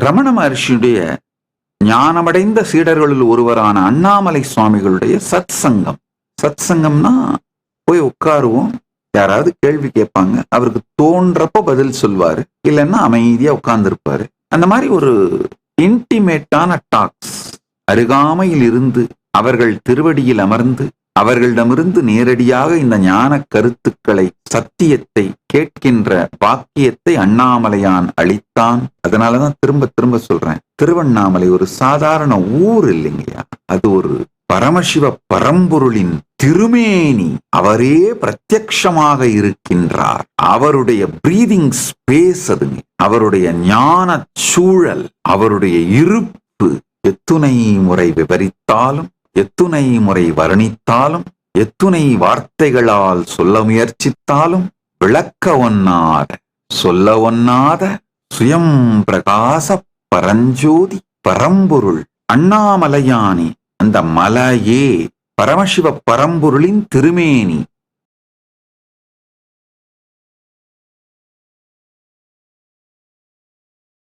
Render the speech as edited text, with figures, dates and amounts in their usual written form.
ரமண மகர்ஷியுடைய ஞானமடைந்த சீடர்களில் ஒருவரான அண்ணாமலை சுவாமிகளுடைய சத் சங்கம். சத் சங்கம்னா போய் உட்காருவோம், யாராவது கேள்வி கேட்பாங்க, அவருக்கு தோன்றப்ப பதில் சொல்வாரு, இல்லைன்னா அமைதியா உட்கார்ந்துருப்பாரு. அந்த மாதிரி ஒரு இன்டிமேட்டான டாக்ஸ், அருகாமையில் இருந்து அவர்கள் திருவடியில் அமர்ந்து அவர்களிடமிருந்து நேரடியாக இந்த ஞான கருத்துக்களை, சத்தியத்தை கேட்கின்ற பாக்கியத்தை அண்ணாமலையான் அளித்தான். அதனாலதான் திரும்ப திரும்ப சொல்றேன், திருவண்ணாமலை ஒரு சாதாரண ஊர் இல்லைங்கய்யா, அது ஒரு பரமசிவ பரம்பொருளின் திருமேனி. அவரே பிரத்யக்ஷமாக இருக்கின்றார். அவருடைய பிரீதிங் ஸ்பேஸ் அதுங்க, அவருடைய ஞான சூழல், அவருடைய இருப்பு. எத்துணை முறை விவரித்தாலும், எத்துணை முறை வர்ணித்தாலும், எத்துணை வார்த்தைகளால் சொல்ல முயற்சித்தாலும் விளக்க ஒண்ணாத, சொல்ல ஒண்ணாத சுயம் பிரகாச பரஞ்சோதி பரம்பொருள் அண்ணாமலையானே. அந்த மலையே பரமசிவ பரம்பொருளின் திருமேனி.